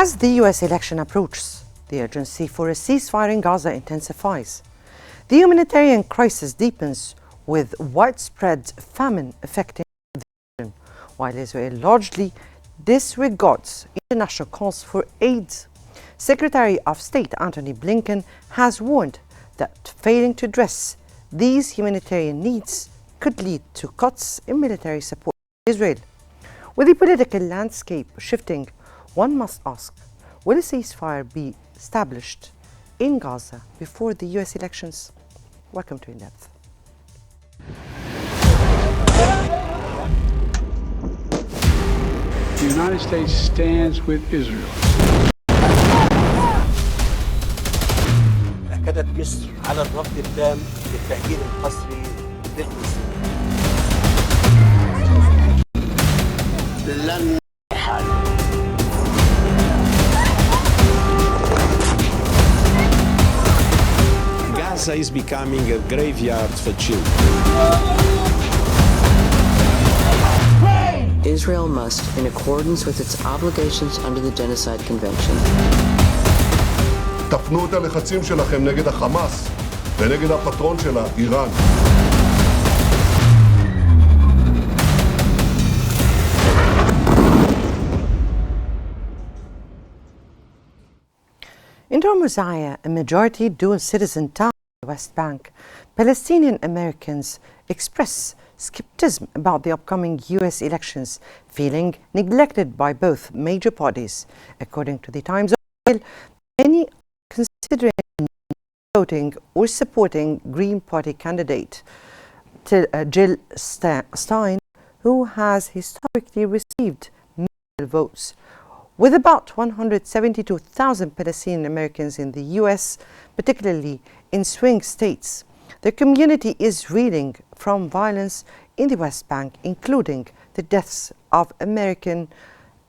As the US election approaches, the urgency for a ceasefire in Gaza intensifies. The humanitarian crisis deepens with widespread famine affecting the region, while Israel largely disregards international calls for aid. Secretary of State Antony Blinken has warned that failing to address these humanitarian needs could lead to cuts in military support to Israel. With the political landscape shifting, one must ask, will a ceasefire be established in Gaza before the US elections? Welcome to In Depth. The United States stands with Israel. أكدت مصر على الرفض التام للتهجير القسري للفلسطينيين. لن يحل. Gaza is becoming a graveyard for children. Israel must, in accordance with its obligations under the Genocide Convention, תפנו את הלחצים שלכם נגד החמאס ונגד הפטרון שלה, איראן. In Mosiah, a majority dual citizen town in the West Bank, Palestinian Americans express skepticism about the upcoming US elections, feeling neglected by both major parties. According to the Times of Israel, many are considering voting or supporting Green Party candidate Jill Stein, who has historically received many votes. With about 172,000 Palestinian Americans in the US, particularly in swing states, the community is reeling from violence in the West Bank, including the deaths of American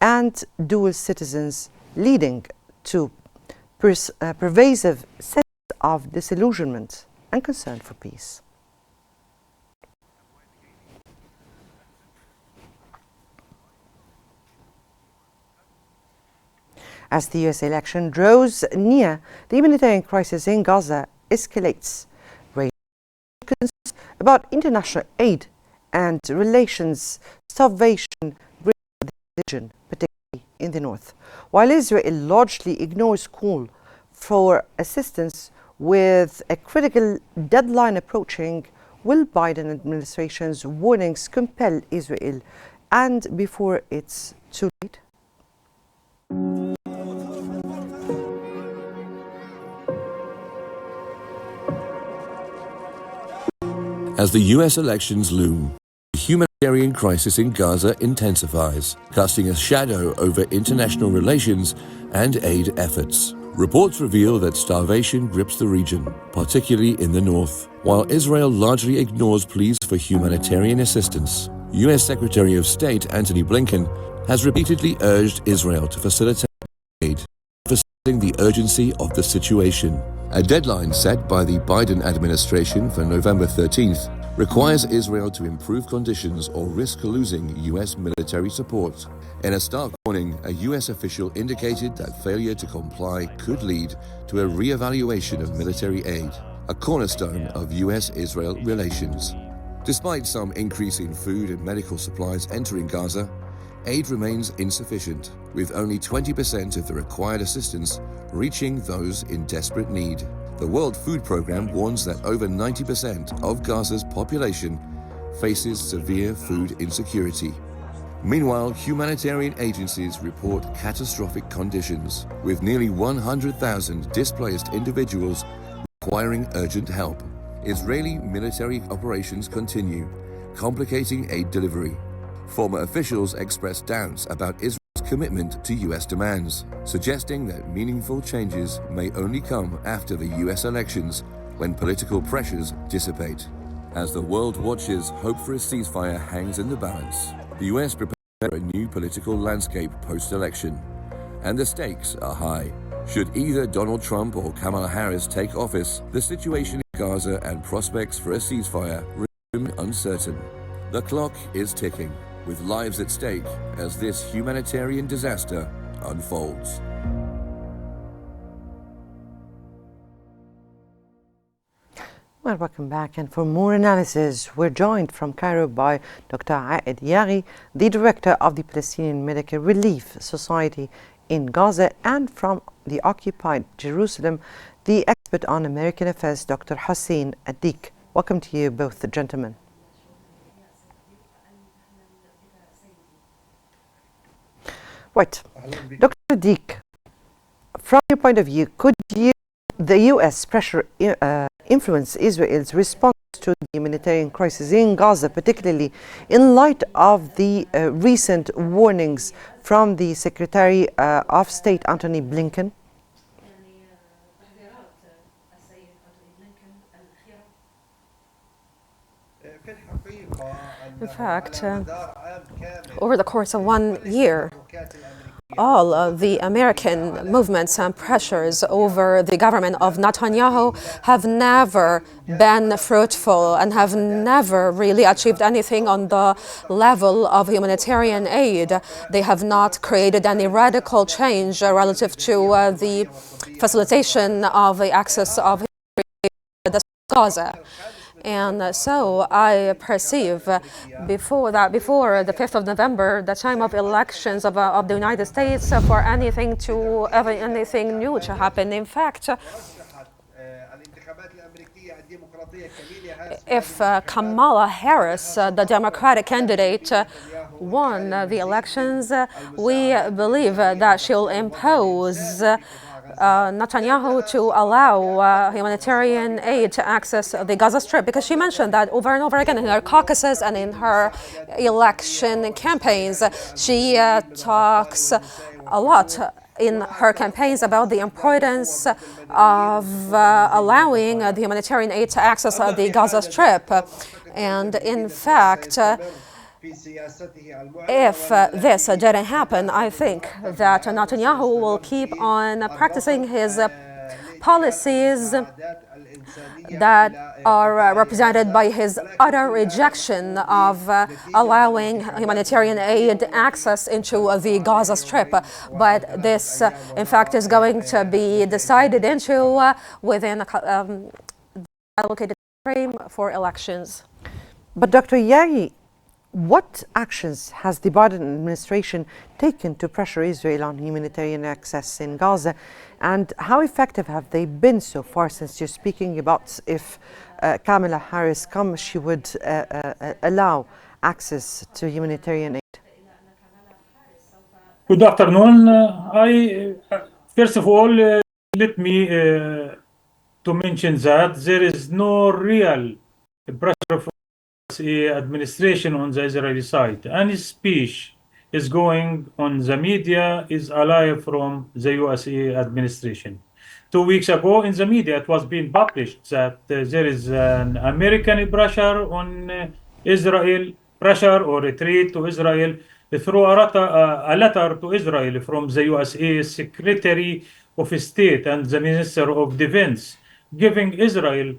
and dual citizens, leading to pervasive sense of disillusionment and concern for peace. As the US election draws near, the humanitarian crisis in Gaza escalates, raising concerns about international aid and relations. Starvation grips the region, particularly in the north. While Israel largely ignores call for assistance with a critical deadline approaching, will Biden administration's warnings compel Israel and before it's too late? As the US elections loom, the humanitarian crisis in Gaza intensifies, casting a shadow over international relations and aid efforts. Reports reveal that starvation grips the region, particularly in the north. While Israel largely ignores pleas for humanitarian assistance, US Secretary of State Antony Blinken has repeatedly urged Israel to facilitate aid, emphasizing the urgency of the situation. A deadline set by the Biden administration for November 13th requires Israel to improve conditions or risk losing US military support. In a stark warning, a US official indicated that failure to comply could lead to a re-evaluation of military aid, a cornerstone of US-Israel relations. Despite some increase in food and medical supplies entering Gaza, aid remains insufficient, with only 20% of the required assistance reaching those in desperate need. The World Food Programme warns that over 90% of Gaza's population faces severe food insecurity. Meanwhile, humanitarian agencies report catastrophic conditions, with nearly 100,000 displaced individuals requiring urgent help. Israeli military operations continue, complicating aid delivery. Former officials expressed doubts about Israel's commitment to US demands, suggesting that meaningful changes may only come after the US elections, when political pressures dissipate. As the world watches, hope for a ceasefire hangs in the balance. The US prepares for a new political landscape post-election, and the stakes are high. Should either Donald Trump or Kamala Harris take office, the situation in Gaza and prospects for a ceasefire remain uncertain. The clock is ticking, with lives at stake as this humanitarian disaster unfolds. Well, welcome back. And for more analysis, we're joined from Cairo by Dr. Aed Yaghi, the director of the Palestinian Medical Relief Society in Gaza, and from the occupied Jerusalem, the expert on American affairs, Dr. Hussein Adik. Welcome to you both, gentlemen. Right. Dr. Adik, from your point of view, could the U.S. pressure influence Israel's response to the humanitarian crisis in Gaza, particularly in light of the recent warnings from the Secretary of State Antony Blinken? In fact, over the course of 1 year, all of the American movements and pressures over the government of Netanyahu have never been fruitful and have never really achieved anything on the level of humanitarian aid. They have not created any radical change relative to the facilitation of the access of Gaza. And so I perceive before the 5th of November, the time of elections of the United States, for anything new to happen. In fact, if Kamala Harris, the Democratic candidate, won the elections, we believe that she'll impose Netanyahu to allow humanitarian aid to access the Gaza Strip, because she mentioned that over and over again in her caucuses and in her election campaigns. She talks a lot in her campaigns about the importance of allowing the humanitarian aid to access the Gaza Strip. And in fact, if this didn't happen, I think that Netanyahu will keep on practicing his policies that are represented by his utter rejection of allowing humanitarian aid access into the Gaza Strip. But this, in fact, is going to be decided into within the allocated frame for elections. But Dr. Yaghi, what actions has the Biden administration taken to pressure Israel on humanitarian access in Gaza, and how effective have they been so far? Since you're speaking about if Kamala Harris comes, she would allow access to humanitarian aid. Good afternoon. First of all, let me to mention that there is no real pressure from the administration on the Israeli side. Any speech is going on the media is a lie from the USA administration. 2 weeks ago in the media it was being published that there is an American pressure on Israel, pressure or retreat to Israel through a letter to Israel from the USA Secretary of State and the Minister of Defense, giving Israel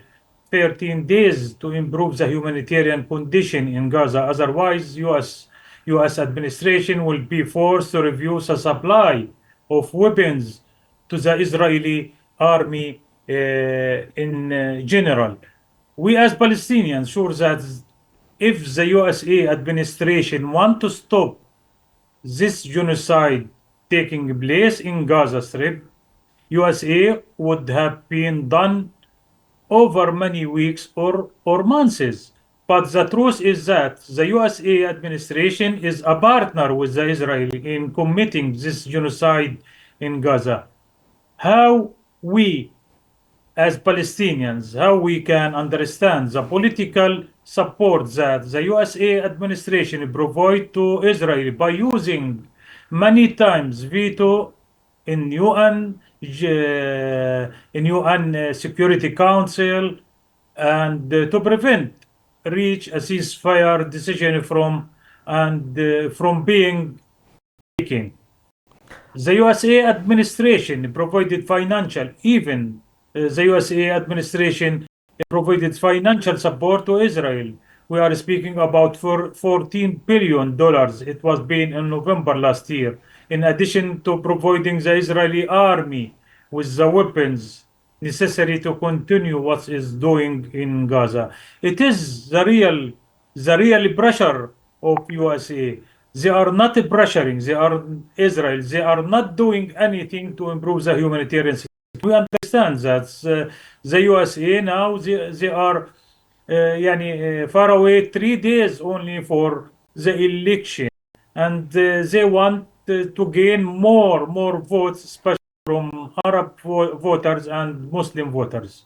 13 days to improve the humanitarian condition in Gaza. Otherwise, U.S. administration will be forced to review the supply of weapons to the Israeli army in general. We as Palestinians sure that if the USA administration want to stop this genocide taking place in Gaza Strip, USA would have been done over many weeks or months. But the truth is that the USA administration is a partner with the Israel in committing this genocide in Gaza. How we as Palestinians, how we can understand the political support that the USA administration provide to Israel by using many times veto in UN Security Council, and to prevent reach a ceasefire decision from being taken. The USA administration provided financial, even the USA administration provided financial support to Israel. We are speaking about $14 billion. It was paid in November last year. In addition to providing the Israeli army with the weapons necessary to continue what is doing in Gaza. It is the real pressure of USA. They are not pressuring. They are Israel. They are not doing anything to improve the humanitarian situation. We understand that the USA now they are far away 3 days only for the election, and they want to gain more votes, especially from Arab voters and Muslim voters.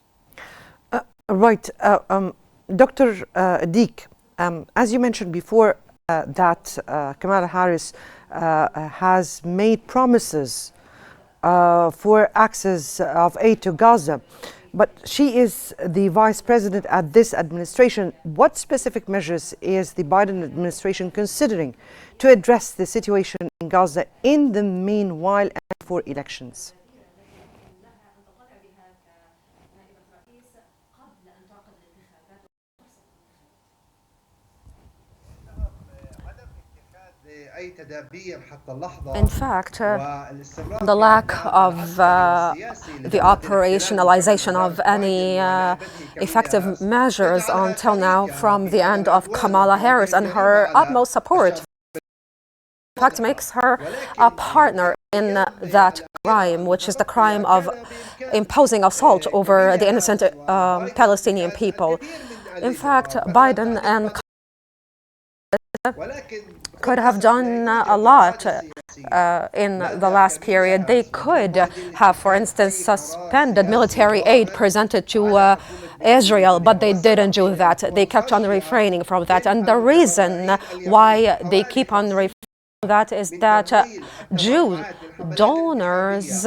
Right. Dr. Deek, as you mentioned before, that Kamala Harris has made promises for access of aid to Gaza, but she is the vice president at this administration. What specific measures is the Biden administration considering to address the situation in Gaza in the meanwhile and for elections? In fact, the lack of the operationalization of any effective measures until now from the end of Kamala Harris and her utmost support, in fact, makes her a partner in that crime, which is the crime of imposing assault over the innocent Palestinian people. In fact, Biden and could have done a lot in the last period. They could have, for instance, suspended military aid presented to Israel, but they didn't do that. They kept on refraining from that. And the reason why they keep on refraining from that is that Jew donors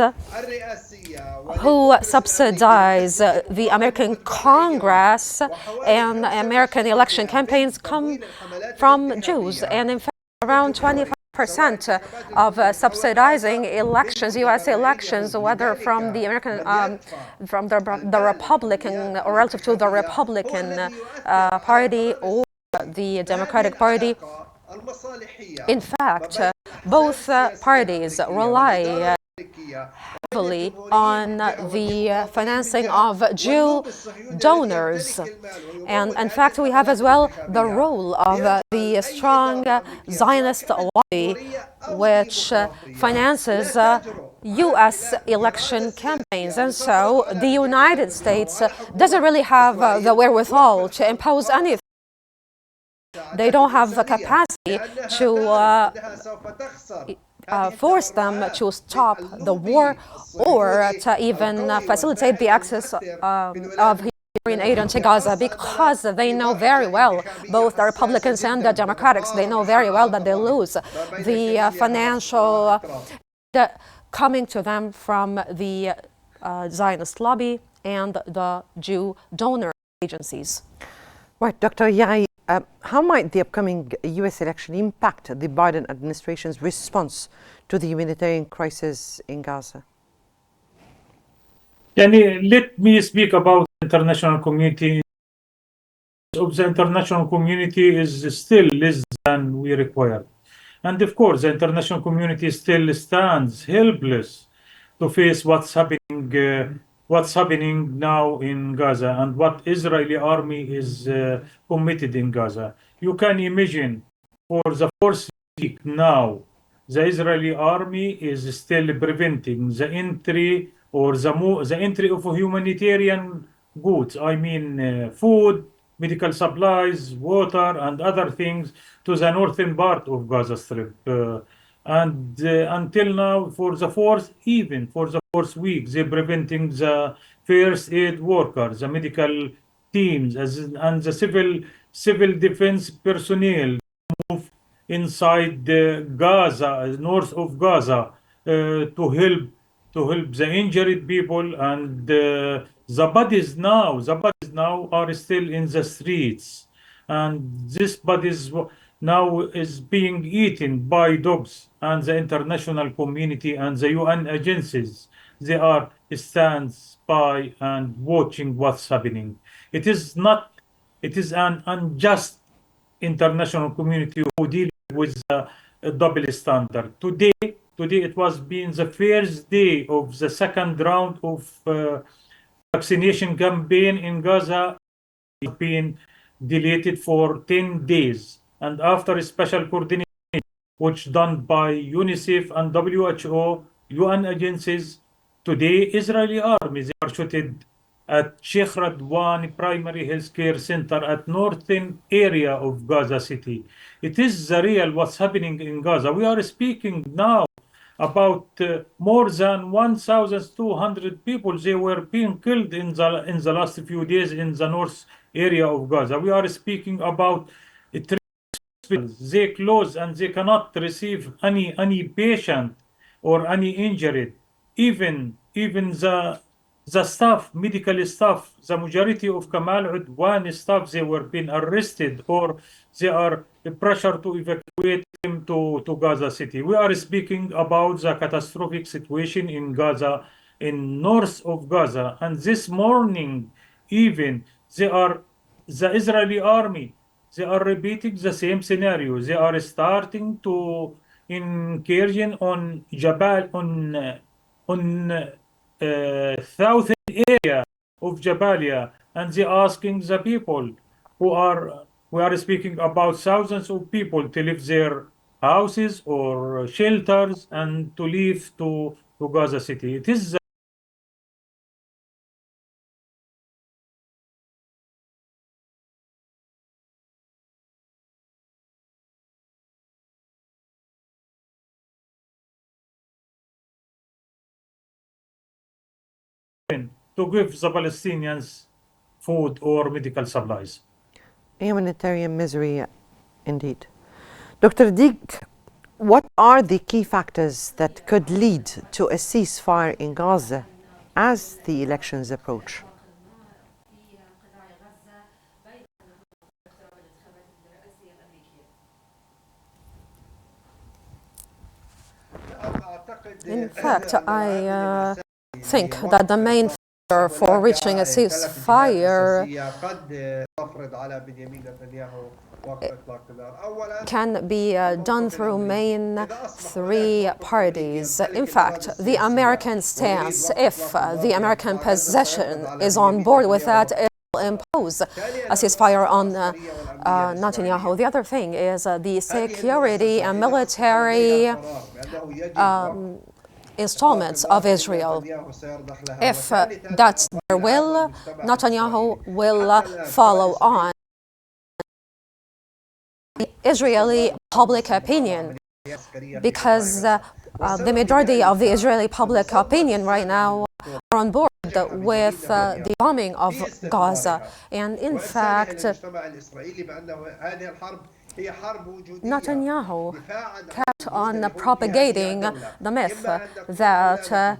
who subsidize the American Congress and American election campaigns come from Jews. And in fact, around 25% of subsidizing elections, U.S. elections, whether from the American, from the Republican or relative to the Republican Party or the Democratic Party. In fact, both parties rely heavily on the financing of Jew donors. And in fact, we have as well the role of the strong Zionist lobby, which finances U.S. election campaigns. And so the United States doesn't really have the wherewithal to impose anything. They don't have the capacity to force them to stop the war or to even facilitate the access of humanitarian aid into Gaza, because they know very well, both the Republicans and the Democrats, they know very well that they lose the financial coming to them from the Zionist lobby and the Jew donor agencies. Right, Dr. Yai, how might the upcoming U.S. election impact the Biden administration's response to the humanitarian crisis in Gaza? Let me speak about the international community. Of the international community is still less than we require. And of course, the international community still stands helpless to face what's happening now in Gaza and what Israeli army is committed in Gaza. You can imagine for the first week now, the Israeli army is still preventing the entry or the entry of humanitarian goods. I mean, food, medical supplies, water, and other things to the northern part of Gaza Strip. And until now, for the fourth week, they're preventing the first aid workers, the medical teams, and the civil defense personnel move inside Gaza, north of Gaza, to help the injured people, and the bodies now are still in the streets, and this bodies now is being eaten by dogs, and the international community and the UN agencies, they are stands by and watching what's happening. It is an unjust international community who deal with a double standard. Today it was being the first day of the second round of vaccination campaign in Gaza has been deleted for 10 days. And after a special coordination, which done by UNICEF and WHO, UN agencies, today Israeli army they are shooted at Sheikh Radwan Primary Healthcare Center at northern area of Gaza City. It is the real what's happening in Gaza. We are speaking now about more than 1,200 people. They were being killed in the last few days in the north area of Gaza. We are speaking about they close and they cannot receive any patient or any injured. Even the staff, medical staff, the majority of Kamal Udwan staff, they were being arrested or they are pressure to evacuate them to Gaza City. We are speaking about the catastrophic situation in Gaza, in north of Gaza. And this morning, even the Israeli army, they are repeating the same scenario. They are starting to incursion on Jabal, on southern area of Jabalia, and they asking the people we are speaking about thousands of people to leave their houses or shelters and to leave to Gaza City. It is to give the Palestinians food or medical supplies. Humanitarian misery, indeed. Dr. Deek, what are the key factors that could lead to a ceasefire in Gaza as the elections approach? In fact, I think that the main factor for reaching a ceasefire can be done through main three parties. In fact, the American stance, if the American position is on board with that, it will impose a ceasefire on Netanyahu. The other thing is the security and military installments of Israel. If that's their will, Netanyahu will follow on. The Israeli public opinion, because the majority of the Israeli public opinion right now are on board with the bombing of Gaza. And in fact, Netanyahu kept on propagating the myth that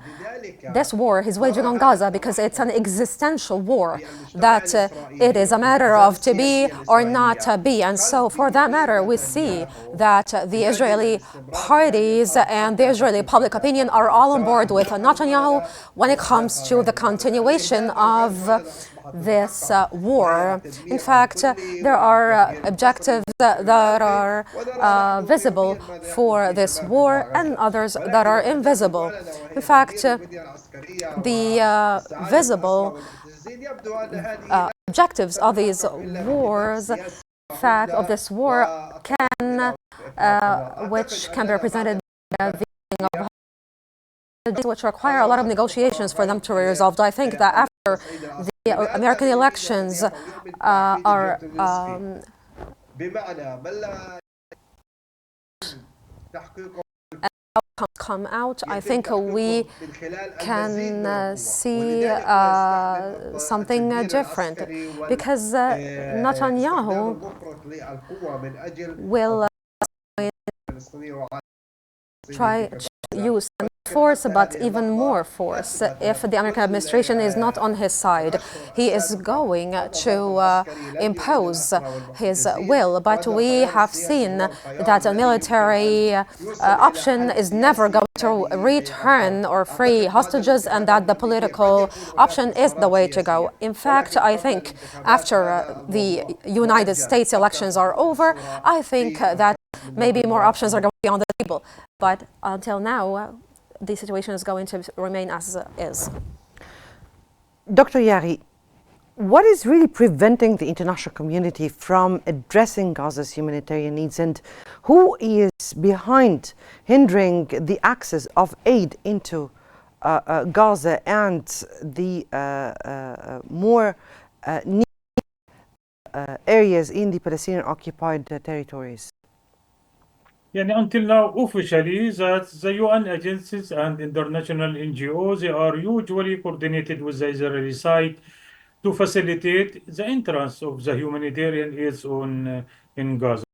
this war he's waging on Gaza because it's an existential war, that it is a matter of to be or not to be. And so for that matter, we see that the Israeli parties and the Israeli public opinion are all on board with Netanyahu when it comes to the continuation of this war. In fact, there are objectives that are visible for this war and others that are invisible. In fact, the visible objectives of these wars, of this war, which can be represented by the which require a lot of negotiations for them to be resolved. I think that after the American elections come out, I think we can see something different, because Netanyahu will try to use force, but even more force. If the American administration is not on his side, he is going to impose his will. But we have seen that a military option is never going to return or free hostages, and that the political option is the way to go. In fact, I think after the United States elections are over, I think that maybe more options are going to be on the table. But until now, the situation is going to remain as is. Dr. Yari, what is really preventing the international community from addressing Gaza's humanitarian needs, and who is behind hindering the access of aid into Gaza and the more needy areas in the Palestinian occupied territories? Until now, officially, that the UN agencies and international NGOs, they are usually coordinated with the Israeli side to facilitate the entrance of the humanitarian aids in Gaza.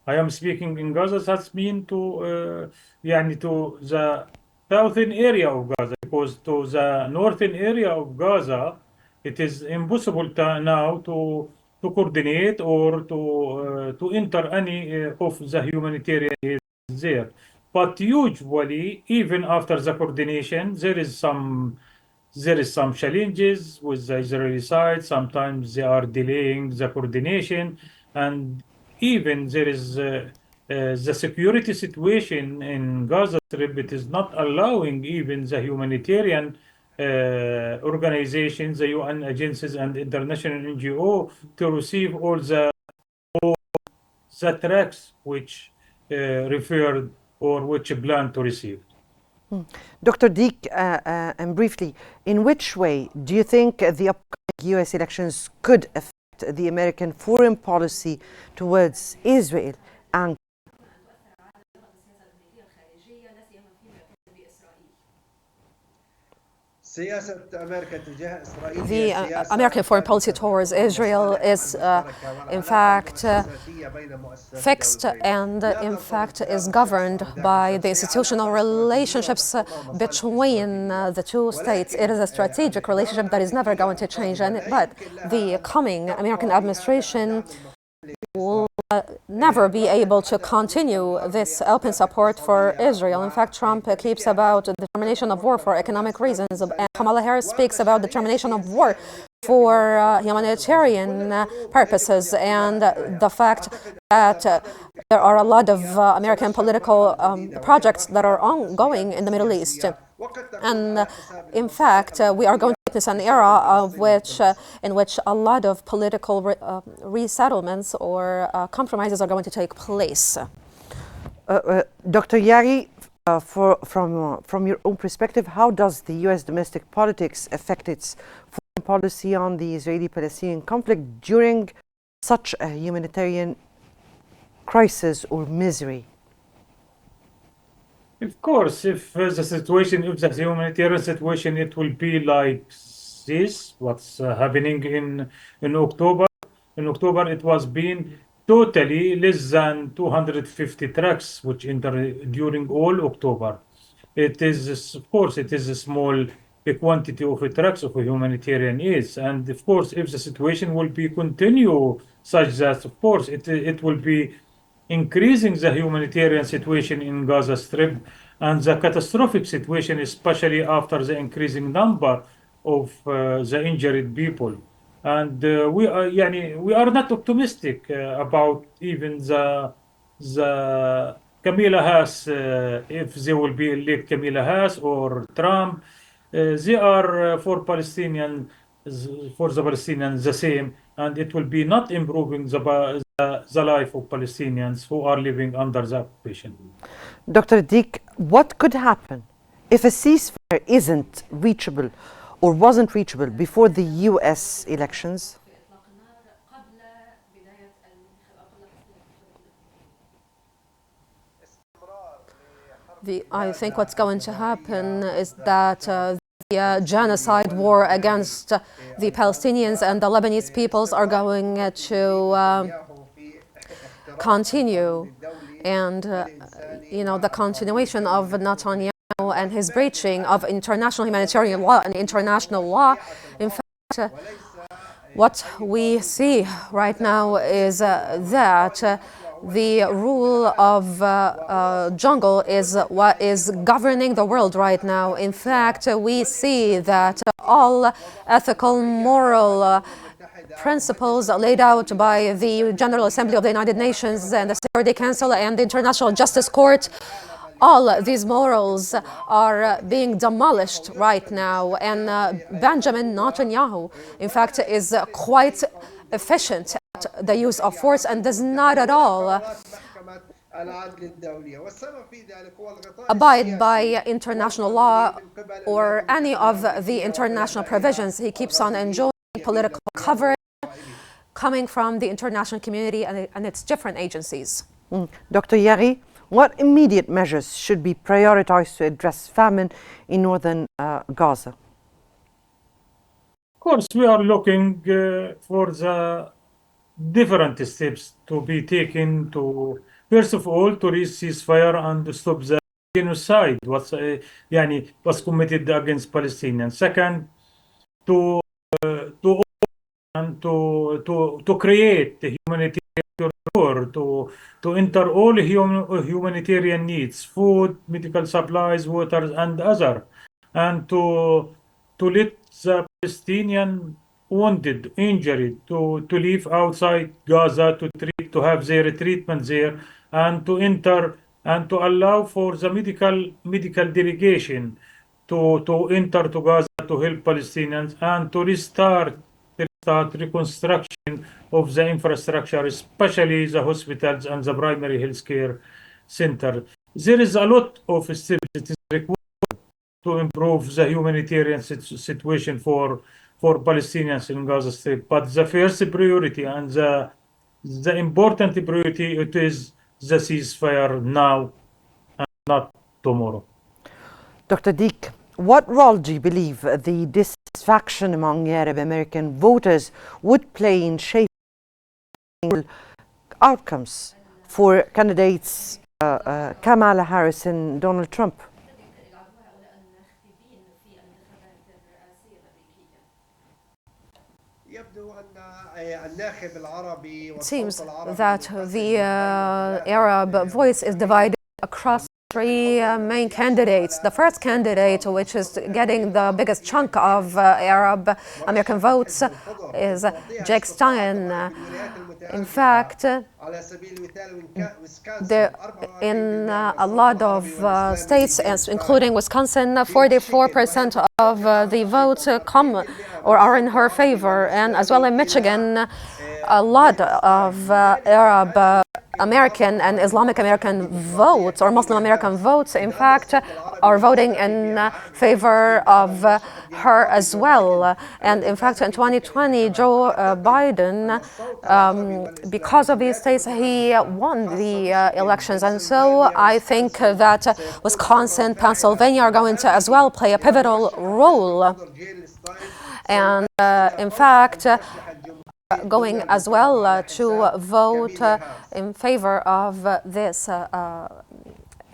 I am speaking in Gaza. That's mean to the southern area of Gaza, because to the northern area of Gaza, it is impossible now to coordinate or to enter any of the humanitarian aids there. But usually, even after the coordination, there is some challenges with the Israeli side. Sometimes they are delaying the coordination, and even there is the security situation in Gaza Strip. It is not allowing even the humanitarian organizations, the UN agencies and international NGO to receive all the tracks which referred or which plan to receive. Dr. Deek, and briefly, in which way do you think the upcoming US elections could affect the American foreign policy towards Israel and the American foreign policy towards Israel is, in fact, fixed and, in fact, is governed by the institutional relationships between the two states. It is a strategic relationship that is never going to change, but the coming American administration will never be able to continue this open support for Israel. In fact, Trump keeps about the termination of war for economic reasons, and Kamala Harris speaks about the termination of war for humanitarian purposes, and the fact that there are a lot of American political projects that are ongoing in the Middle East. And in fact, we are going to witness an era of in which a lot of political resettlements or compromises are going to take place. Dr. Yari, from your own perspective, how does the U.S. domestic politics affect its foreign policy on the Israeli-Palestinian conflict during such a humanitarian crisis or misery? Of course, if the humanitarian situation, it will be like this, what's happening in October. In October, it was being totally less than 250 trucks which entered during all October. It is, of course, it is a small quantity of trucks of humanitarian aids. And of course, if the situation will be continue such that, of course, it will be increasing the humanitarian situation in Gaza Strip and the catastrophic situation, especially after the increasing number of the injured people. And we are not optimistic about even the Kamala Harris, if they will be elect Kamala Harris or Trump. They are for the Palestinians the same, and it will be not improving the life of Palestinians who are living under the occupation. Dr. Deek, what could happen if a ceasefire isn't reachable or wasn't reachable before the US elections? I think what's going to happen is that the genocide war against the Palestinians and the Lebanese peoples are going to continue, and the continuation of Netanyahu and his breaching of international humanitarian law and international law. In fact, what we see right now is that the rule of jungle is what is governing the world right now. In fact, we see that all ethical, moral principles laid out by the General Assembly of the United Nations and the Security Council and the International Justice Court all these morals are being demolished right now, and Benjamin Netanyahu, in fact, is quite efficient at the use of force and does not at all abide by international law or any of the international provisions. He keeps on enjoying political coverage coming from the international community and its different agencies. Dr. Yari, what immediate measures should be prioritized to address famine in northern Gaza? Of course, we are looking for the different steps to be taken to, first of all, to reach ceasefire and stop the genocide what's committed against Palestinians. Second, to create the humanitarian corridor to enter all humanitarian needs, food, medical supplies, water, and other, and to let the Palestinian wounded, injured, to live outside Gaza, to have their treatment there, and to enter and to allow for the medical delegation to enter to Gaza to help Palestinians and to restart reconstruction of the infrastructure, especially the hospitals and the primary health care center. There is a lot of steps that is required to improve the humanitarian situation for Palestinians in Gaza Strip. But the first priority and the important priority, it is the ceasefire now and not tomorrow. Dr. Deek, what role do you believe the dissatisfaction among Arab American voters would play in shaping outcomes for candidates Kamala Harris and Donald Trump? It seems that the Arab voice is divided across three main candidates. The first candidate, which is getting the biggest chunk of Arab American votes, is Jake Stein. In fact, in a lot of states, including Wisconsin, 44% of the votes come or are in her favor, and as well in Michigan, a lot of Arab American and Islamic American votes, or Muslim American votes, in fact, are voting in favor of her as well. And in fact, in 2020, Joe Biden, because of these states, he won the elections. And so I think that Wisconsin, Pennsylvania are going to as well play a pivotal role. And in fact, going as well to vote in favor of this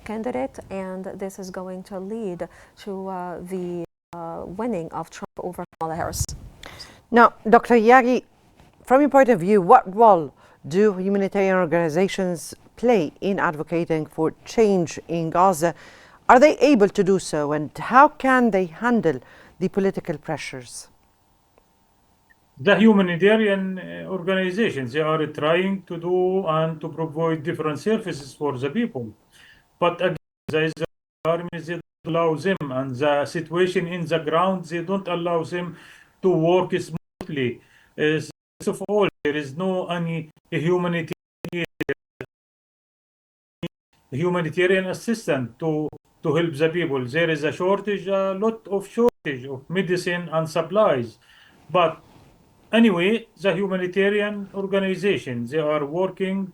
candidate, and this is going to lead to the winning of Trump over Kamala Harris. Now, Dr. Yagi, from your point of view, what role do humanitarian organizations play in advocating for change in Gaza? Are they able to do so, and how can they handle the political pressures? The humanitarian organizations, they are trying to do and to provide different services for the people. But again, the Israeli army, they don't allow them, and the situation in the ground, they don't allow them to work smoothly. First of all, there is no any humanitarian assistance to help the people. There is a shortage, a lot of shortage of medicine and supplies. But anyway, the humanitarian organizations, they are working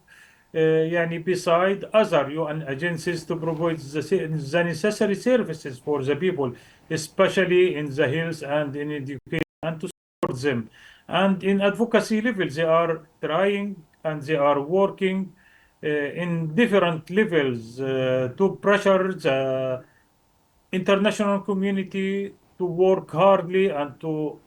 beside other UN agencies to provide the necessary services for the people, especially in the health and in education, and to support them. And in advocacy level, they are trying and they are working in different levels to pressure the international community to work hardly and to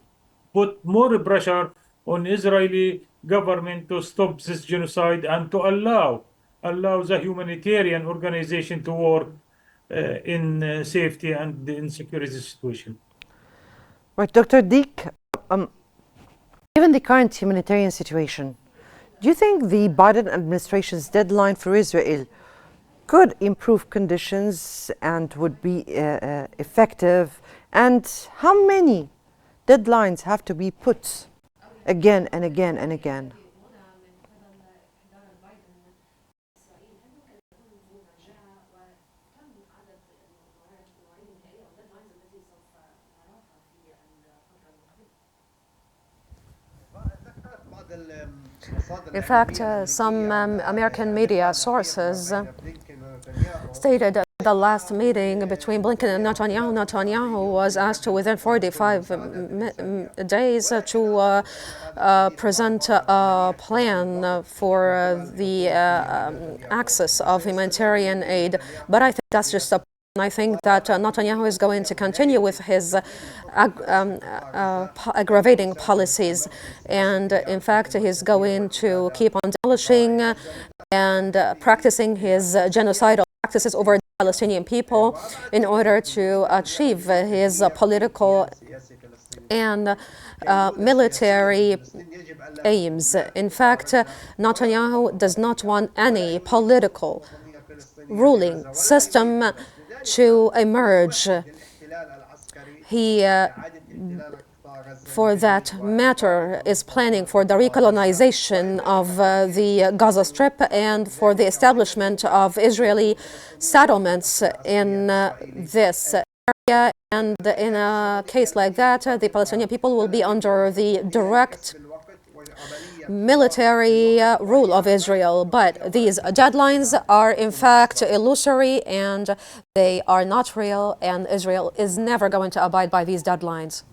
put more pressure on Israeli government to stop this genocide and to allow the humanitarian organization to work in safety and in security situation. Right, Dr. Deek, given the current humanitarian situation, do you think the Biden administration's deadline for Israel could improve conditions and would be effective, and how many deadlines have to be put again and again and again? In fact, some American media sources stated that the last meeting between Blinken and Netanyahu was asked to within 45 days to present a plan for the access of humanitarian aid. But I think that's just a I think that Netanyahu is going to continue with his aggravating policies, and in fact he's going to keep on demolishing and practicing his genocidal practices over the Palestinian people in order to achieve his political and military aims. In fact, Netanyahu does not want any political ruling system to emerge. He, for that matter, is planning for the recolonization of the Gaza Strip and for the establishment of Israeli settlements in this area. And in a case like that, the Palestinian people will be under the direct military rule of Israel. But these deadlines are in fact illusory and they are not real, and Israel is never going to abide by these deadlines.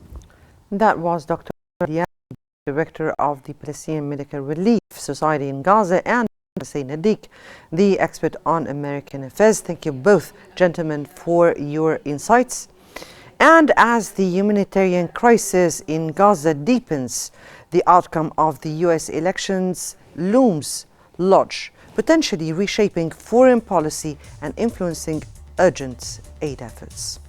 That was Dr. Director of the Palestinian Medical Relief Society in Gaza, and Hussein Nadik, the expert on American affairs. Thank you both, gentlemen, for your insights. And as the humanitarian crisis in Gaza deepens, the outcome of the US elections looms large, potentially reshaping foreign policy and influencing urgent aid efforts.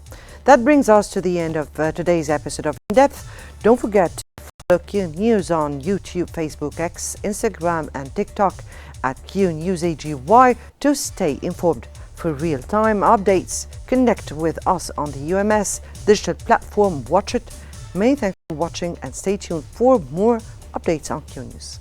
That brings us to the end of today's episode of In Depth. Don't forget to follow Qnews on YouTube, Facebook, X, Instagram and TikTok at QNewsAGY to stay informed. For real-time updates, connect with us on the UMS digital platform. Watch it. Many thanks for watching and stay tuned for more updates on Qnews.